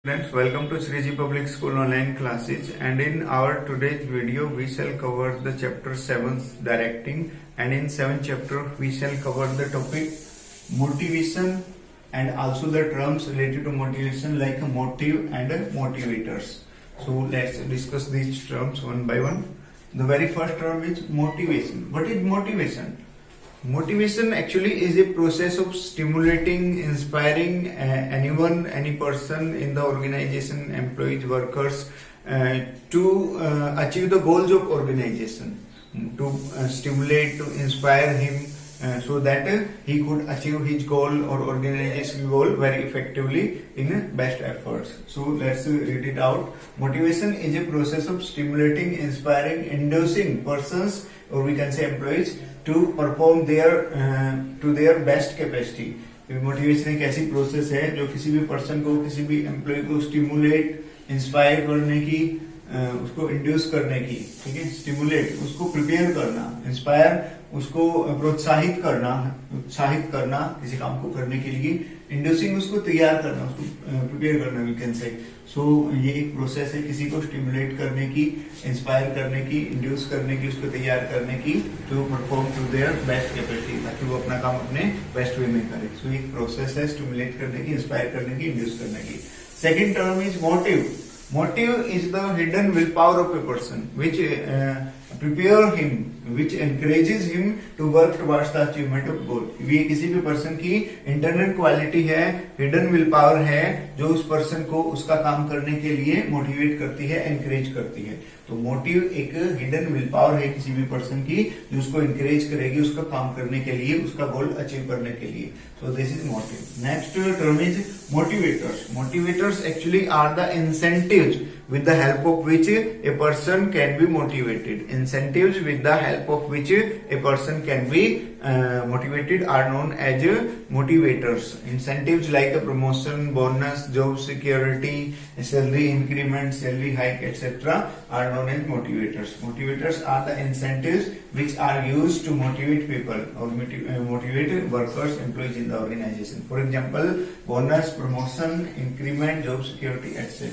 Students, welcome to Sriji Public School online classes, and in our today's video we shall cover the chapter 7 directing, and in 7th chapter we shall cover the topic motivation and also the terms related to motivation like motive and motivators. So let's discuss these terms one by one. The very first term is motivation. What is motivation? Motivation actually is a process of stimulating, inspiring anyone, any person in the organization, employees, workers to achieve the goals of organization, to stimulate, to inspire him so that he could achieve his goal or organization goal very effectively in best efforts. So let's read it out. Motivation is a process of stimulating, inspiring, inducing persons, or we can say employees, to perform their to their best capacity. Motivation एक ऐसी process है जो किसी भी person को, किसी भी employ को स्टिमुलेट, इंस्पायर करने की, उसको इंड्यूस करने की, ठीक है, स्टिमुलेट उसको प्रिपेयर करना, इंस्पायर उसको प्रोत्साहित करना, उत्साहित करना किसी काम को करने के लिए, इंड्यूसिंग उसको तैयार करना, उसको प्रिपेयर करना, वी कैन से। सो ये एक प्रोसेस है किसी को स्टिमुलेट करने की, इंस्पायर करने की, इंड्यूस करने की, उसको तैयार करने की to perform to their best capacity, ताकि वो अपना काम अपने बेस्ट वे में करे। सो एक प्रोसेस है स्टिमुलेट करने की, इंस्पायर करने की, इंड्यूस करने की। Second term is motive. Motive is the hidden willpower of a person which prepare him, which encourages him to work towards the achievement of goal. ये किसी भी पर्सन की इंटरनल क्वालिटी है, हिडन विल पावर है, जो उस person को उसका काम करने के लिए मोटिवेट करती है, एनकरेज करती है। तो मोटिव एक हिडन विल पावर है किसी भी पर्सन की, जो उसको एनकरेज करेगी उसका काम करने के लिए, उसका गोल अचीव करने के लिए। So this is motive. Next term is motivators. Motivators actually are the incentives with the help of which a person can be motivated. Incentives with the help of which a person can be motivated are known as motivators. Incentives like a promotion, bonus, job security, salary increment, salary hike, etc. are known as motivators. Motivators are the incentives which are used to motivate people or motivate workers, employees in the organization. For example, bonus, promotion, increment, job security, etc.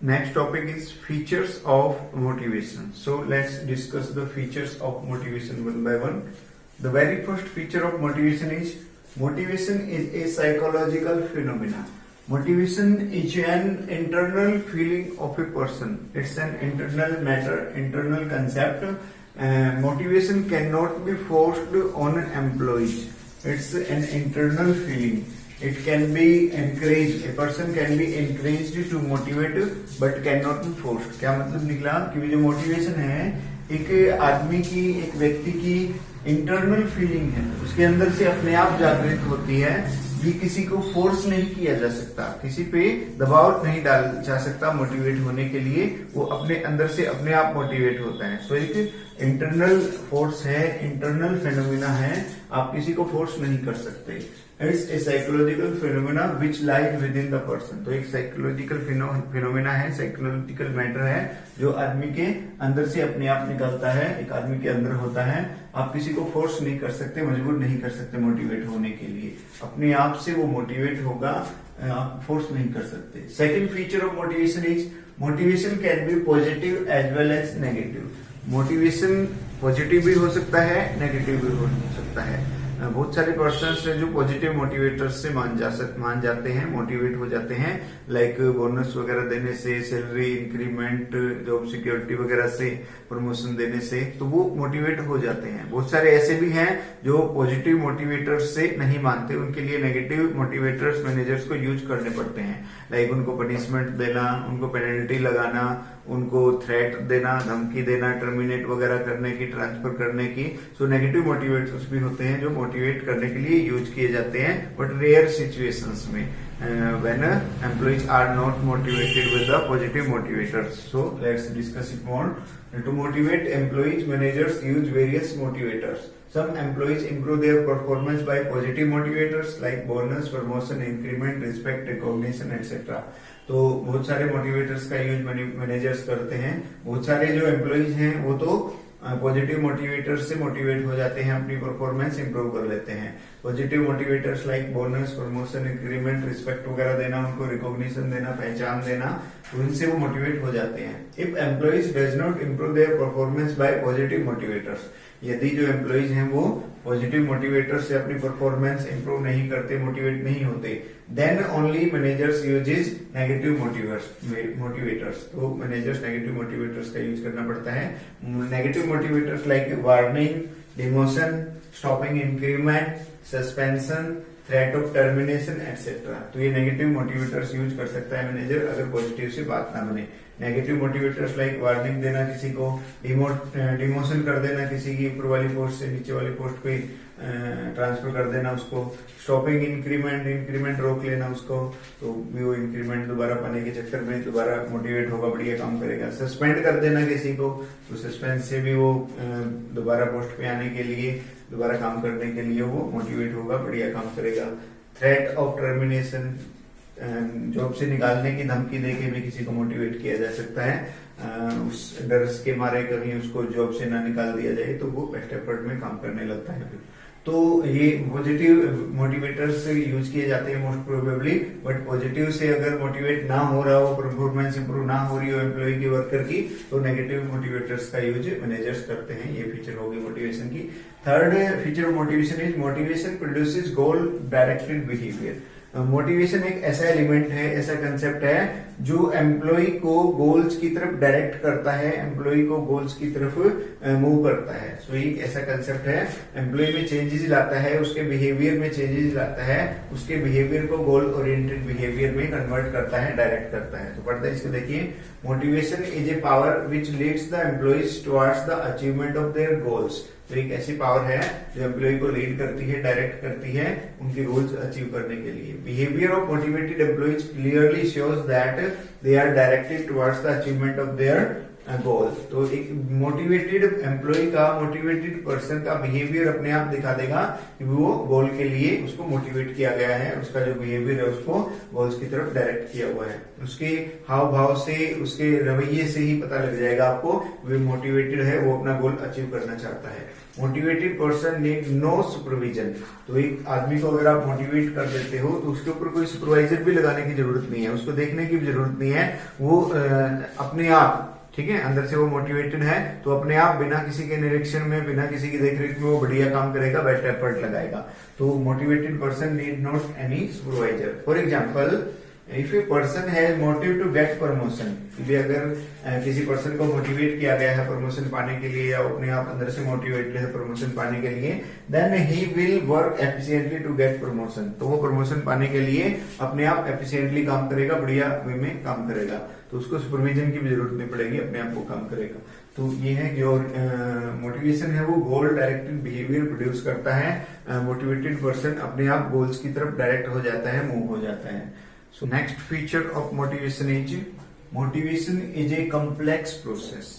Next topic is features of motivation. So let's discuss the features of motivation one by one. The very first feature of motivation is a psychological phenomena. Motivation is an internal feeling of a person. It's an internal matter, internal concept. Motivation cannot be forced on employees. It's an internal feeling. It can be encouraged. A person can be encouraged to motivate, but cannot be forced. क्या मतलब निकला कि जो motivation है एक आदमी की, एक व्यक्ति की इंटरनल फीलिंग है, उसके अंदर से अपने आप जागृत होती है। ये किसी को फोर्स नहीं किया जा सकता, किसी पे दबाव नहीं डाल जा सकता मोटिवेट होने के लिए, वो अपने अंदर से अपने आप मोटिवेट होता है। सो एक इंटरनल फोर्स है, इंटरनल फेनोमेना है, आप किसी को फोर्स नहीं कर सकते। It's a psychological phenomena which lies with in the person. तो एक साइकोलॉजिकल फिनोमेना है, साइकोलॉजिकल मैटर है, जो आदमी के अंदर से अपने आप निकलता है, एक आदमी के अंदर होता है। आप किसी को फोर्स नहीं कर सकते, मजबूर नहीं कर सकते मोटिवेट होने के लिए, अपने आप से वो मोटिवेट होगा, आप फोर्स नहीं कर सकते। Second feature of motivation is motivation can be positive as well as negative. Motivation positive भी हो सकता है, नेगेटिव भी हो सकता है। बहुत सारे पर्सन्स जो पॉजिटिव मोटिवेटर्स से मान जाते हैं, मोटिवेट हो जाते हैं, लाइक बोनस वगैरह देने से, सैलरी इंक्रीमेंट, जॉब सिक्योरिटी वगैरह से, प्रमोशन देने से, तो वो मोटिवेट हो जाते हैं। बहुत सारे ऐसे भी हैं जो पॉजिटिव मोटिवेटर्स से नहीं मानते, उनके लिए नेगेटिव मोटिवेटर्स, मैनेजर्स को यूज करने पड़ते हैं, लाइक उनको पनिशमेंट देना, उनको पेनल्टी लगाना, उनको थ्रेट देना, धमकी देना, टर्मिनेट वगैरह करने की, ट्रांसफर करने की। सो नेगेटिव मोटिवेटर्स भी होते हैं जो मोटिवेट करने के लिए यूज किए जाते हैं, बट रेयर सिचुएशंस में, when employees are not motivated with the positive motivators. So let's discuss it more. To motivate employees, managers use various motivators. Some employees improve their performance by positive motivators like bonus, promotion, increment, respect, recognition, etc. तो बहुत सारे motivators का use managers करते हैं। बहुत सारे जो employees हैं वो तो पॉजिटिव मोटिवेटर्स से मोटिवेट हो जाते हैं, अपनी परफॉर्मेंस इंप्रूव कर लेते हैं। Positive motivators like bonus, promotion, increment, respect वगैरह देना, उनको रिकॉग्निशन देना, पहचान देना, तो इनसे वो मोटिवेट हो जाते हैं। If employees does not improve their performance by positive motivators, यदि जो एम्प्लॉइज हैं वो पॉजिटिव मोटिवेटर से अपनी परफॉर्मेंस इंप्रूव नहीं करते, मोटिवेट नहीं होते, then only managers uses negative motivators. तो मैनेजर्स नेगेटिव मोटिवेटर्स का यूज करना पड़ता है। Negative motivators like warning, demotion, stopping increment, suspension, threat of termination etcetera. तो ये नेगेटिव मोटिवेटर्स यूज कर सकता है मैनेजर अगर पॉजिटिव से बात ना बने। नेगेटिव मोटिवेटर्स लाइक वार्निंग देना किसी को, डिमोशन कर देना किसी की, ऊपर वाली पोस्ट से नीचे वाली पोस्ट पे ट्रांसफर कर देना उसको, स्टॉपिंग इंक्रीमेंट रोक लेना उसको, तो वो इंक्रीमेंट दोबारा पाने के चक्कर में दोबारा मोटिवेट होगा, बढ़िया काम करेगा। सस्पेंड कर देना किसी को, तो सस्पेंड से भी वो दोबारा पोस्ट पे आने के लिए, दोबारा काम करने के लिए वो मोटिवेट होगा, बढ़िया काम करेगा। थ्रेट ऑफ टर्मिनेशन, जॉब से निकालने की धमकी देके भी किसी को मोटिवेट किया जा सकता है। उस डर के मारे कहीं उसको जॉब से ना निकाल दिया जाए तो वो बेस्ट एफर्ट में काम करने लगता है। तो ये पॉजिटिव मोटिवेटर्स से यूज किए जाते हैं मोस्ट प्रोबेबली, बट पॉजिटिव से अगर मोटिवेट ना हो रहा हो, परफॉर्मेंस इंप्रूव ना हो रही हो एम्प्लॉय की, वर्कर की, तो नेगेटिव मोटिवेटर्स का यूज मैनेजर्स करते हैं। ये फीचर होगी मोटिवेशन की। Third feature of motivation is motivation produces goal directed behaviour. Motivation एक ऐसा एलिमेंट है, ऐसा कंसेप्ट है जो एम्प्लॉय को गोल्स की तरफ डायरेक्ट करता है, एम्प्लॉय को गोल्स की तरफ मूव करता है। सो एक ऐसा कंसेप्ट है, एम्प्लॉय में चेंजेस लाता है, उसके बिहेवियर में चेंजेस लाता है, उसके बिहेवियर को गोल ओरिएंटेड बिहेवियर में कन्वर्ट करता है, डायरेक्ट करता है। तो पढ़ते हैं इसको, देखिए। Motivation is a power which leads the employees towards the achievement of their goals. तो एक ऐसी पावर है जो एम्प्लॉय को लीड करती है, डायरेक्ट करती है उनके गोल्स अचीव करने के लिए। Behaviour of motivated employees clearly shows that they are directed towards the achievement of their goal. तो एक मोटिवेटेड एम्प्लॉय का, मोटिवेटेड पर्सन का बिहेवियर अपने आप दिखा देगा कि वो गोल के लिए उसको मोटिवेट किया गया है, उसका जो बिहेवियर है उसको गोल्स की तरफ डायरेक्ट किया हुआ है। उसके हाव भाव से, उसके रवैये से ही पता लग जाएगा आपको वो मोटिवेटेड है, वो अपना गोल अचीव करना चाहता है। Motivated person need no supervision. तो एक आदमी को अगर आप मोटिवेट कर देते हो तो उसके ऊपर कोई सुपरवाइजर भी लगाने की जरूरत नहीं है, उसको देखने की भी जरूरत नहीं है, वो अपने आप, ठीक है, अंदर से वो मोटिवेटेड है तो अपने आप बिना किसी के निरीक्षण में, बिना किसी की देखरेख में वो बढ़िया काम करेगा, बेस्ट एफर्ट लगाएगा। तो motivated person need not any supervisor. For example, if a person has motive to get promotion, अगर किसी पर्सन को मोटिवेट किया गया है प्रमोशन पाने के लिए, या अपने आप अंदर से मोटिवेटेड है प्रमोशन पाने के लिए, then he will work efficiently to get promotion. तो वो प्रमोशन पाने के लिए अपने आप एफिशिएंटली काम करेगा, बढ़िया वे में काम करेगा, तो उसको सुपरविजन की भी जरूरत नहीं पड़ेगी, अपने आप वो काम करेगा। तो ये है जो मोटिवेशन है वो गोल डायरेक्टेड बिहेवियर प्रोड्यूस करता है। मोटिवेटेड पर्सन अपने आप गोल्स की तरफ डायरेक्ट हो जाता है, मूव हो जाता है। So next feature of motivation is a complex process.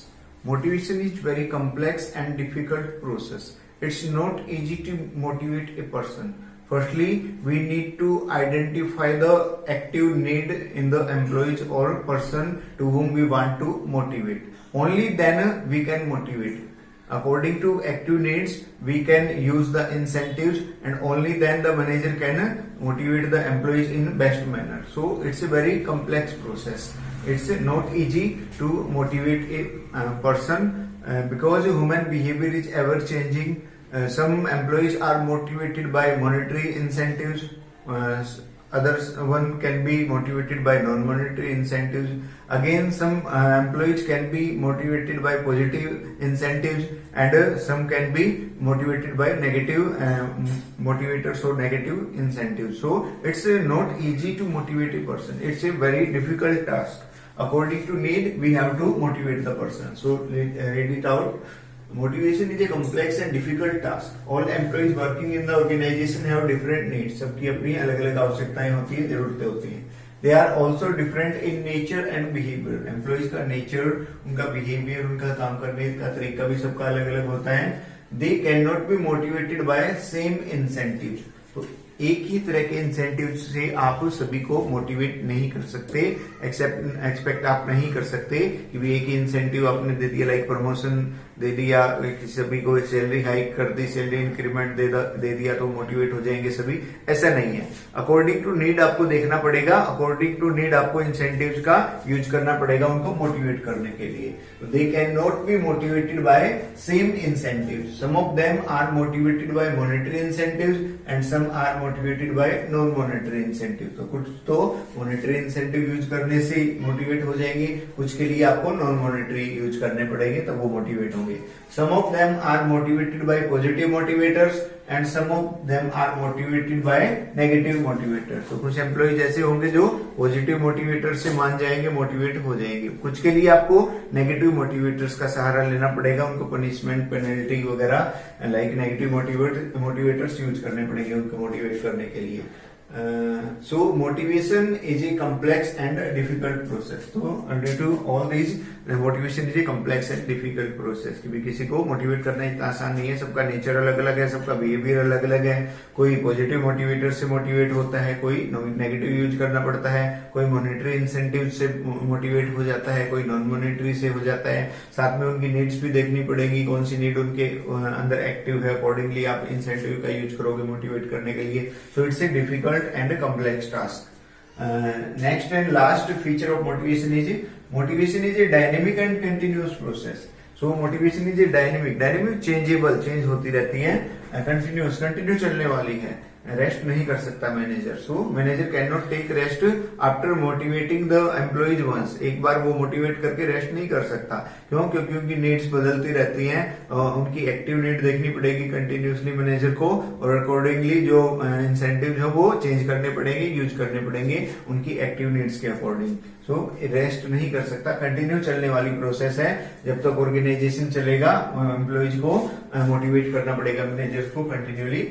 Motivation is very complex and difficult process. It's not easy to motivate a person. Firstly, we need to identify the active need in the employees or person to whom we want to motivate. Only then we can motivate. According to active needs, we can use the incentives, and only then the manager can motivate the employees in best manner. So it's a very complex process. It's not easy to motivate a person because human behavior is ever changing. Some employees are motivated by monetary incentives. Others one can be motivated by non-monetary incentives. Again, some employees can be motivated by positive incentives, and some can be motivated by negative motivators or negative incentives. So it's not easy to motivate a person. It's a very difficult task. According to need, we have to motivate the person. So read it out. Motivation is a complex and difficult task. All employees working in the organization have different needs. सबकी अपनी अलग अलग आवश्यकताएं होती है, जरूरतें होती हैं. They are also different in nature and behavior. Employees का nature, उनका behavior, उनका काम करने का तरीका भी सबका अलग अलग होता है. They cannot be motivated by same incentives. तो एक ही तरह के इंसेंटिव से आप सभी को मोटिवेट नहीं कर सकते, एक्सपेक्ट आप नहीं कर सकते कि भी एक ही इंसेंटिव आपने दे दिया, लाइक प्रमोशन दे दिया, सभी को सैलरी हाइक कर दी, सैलरी इंक्रीमेंट दे दिया तो मोटिवेट हो जाएंगे सभी। ऐसा नहीं है। अकॉर्डिंग टू नीड आपको देखना पड़ेगा, अकॉर्डिंग टू नीड आपको इंसेंटिव्स का यूज करना पड़ेगा उनको मोटिवेट करने के लिए। They can not be motivated by same incentive. Some of them are motivated by monetary incentives and some are motivated by non monetary incentive. तो कुछ तो मॉनेटरी इंसेंटिव यूज करने से मोटिवेट हो जाएंगे, कुछ के लिए आपको नॉन मॉनेटरी यूज करने पड़ेंगे तब वो मोटिवेट होंगे। Some of them are motivated by positive motivators and some of them are motivated by negative motivators। तो कुछ एम्प्लॉइज ऐसे होंगे जो पॉजिटिव मोटिवेटर से मान जाएंगे, मोटिवेट हो जाएंगे। कुछ के लिए आपको नेगेटिव मोटिवेटर्स का सहारा लेना पड़ेगा, उनको पनिशमेंट, पेनल्टी वगैरह लाइक नेगेटिव मोटिवेटर्स यूज करने पड़ेंगे उनको मोटिवेट करने के लिए। So motivation is a complex and difficult process। तो due to all these motivation is a complex and difficult process। कि किसी को मोटिवेट करना इतना आसान नहीं है, सबका नेचर अलग अलग है, सबका बिहेवियर अलग अलग है। कोई पॉजिटिव मोटिवेटर से मोटिवेट होता है, कोई नेगेटिव यूज करना पड़ता है, कोई मॉनेटरी इंसेंटिव से मोटिवेट हो जाता है, कोई नॉन मॉनेटरी से हो जाता है। साथ में उनकी नीड्स भी देखनी पड़ेगी, कौन सी नीड उनके अंदर एक्टिव है, अकॉर्डिंगली आप इंसेंटिव का यूज करोगे मोटिवेट करने के लिए। So it's a difficult and a complex task। Next and last feature of motivation is a dynamic and continuous process। So motivation is a dynamic changeable, change होती रहती है, continuous continue चलने वाली है। रेस्ट नहीं कर सकता manager. So manager can not take rest after motivating the employees once. एक बार वो मोटिवेट करके रेस्ट नहीं कर सकता। क्यों? क्योंकि उनकी नीड्स बदलती रहती हैं, उनकी एक्टिव नीड देखनी पड़ेगी कंटिन्यूसली मैनेजर को, और अकॉर्डिंगली जो इंसेंटिव है वो चेंज करने पड़ेंगे, यूज करने पड़ेंगे उनकी एक्टिव नीड्स के अकॉर्डिंग। सो रेस्ट नहीं कर सकता, कंटिन्यू चलने वाली प्रोसेस है। जब तक ऑर्गेनाइजेशन चलेगा एम्प्लॉइज को मोटिवेट करना पड़ेगा मैनेजर्स को continuously.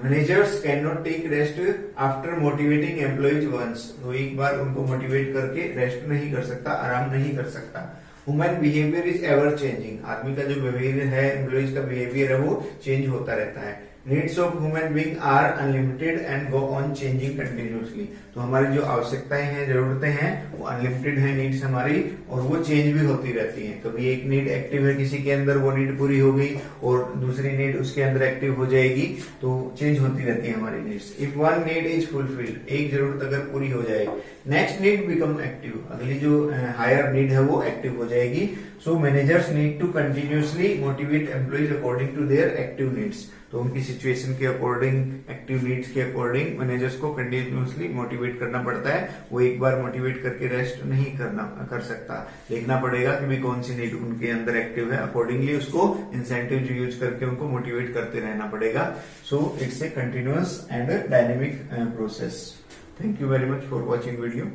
Managers can not take rest after motivating employees once. तो एक बार उनको मोटिवेट करके रेस्ट नहीं कर सकता, आराम नहीं कर सकता। Human behaviour is ever changing. आदमी का जो बिहेवियर है, एम्प्लॉइज का बिहेवियर है, वो चेंज होता रहता है। Needs of human being are unlimited and go on changing continuously. तो हमारी जो आवश्यकताएं हैं, जरूरतें हैं, वो अनलिमिटेड है नीड्स हमारी, और वो चेंज भी होती रहती हैं। कभी एक नीड एक्टिव है किसी के अंदर, वो नीड पूरी हो गई और दूसरी नीड उसके अंदर एक्टिव हो जाएगी, तो चेंज होती रहती है हमारी needs. If one need is fulfilled, एक जरूरत अगर पूरी हो जाए, नेक्स्ट नीड बिकम एक्टिव, अगली जो हायर नीड है वो एक्टिव हो जाएगी। So managers need to continuously motivate employees according to their active needs. तो उनकी सिचुएशन के अकॉर्डिंग, एक्टिव नीड्स के अकॉर्डिंग मैनेजर्स को कंटिन्यूसली मोटिवेट करना पड़ता है। वो एक बार मोटिवेट करके रेस्ट नहीं कर सकता। देखना पड़ेगा कि भी कौन सी नीड उनके अंदर एक्टिव है, अकॉर्डिंगली उसको इंसेंटिव यूज करके उनको मोटिवेट करते रहना पड़ेगा। So it's a continuous and dynamic process. Thank you very much for watching video।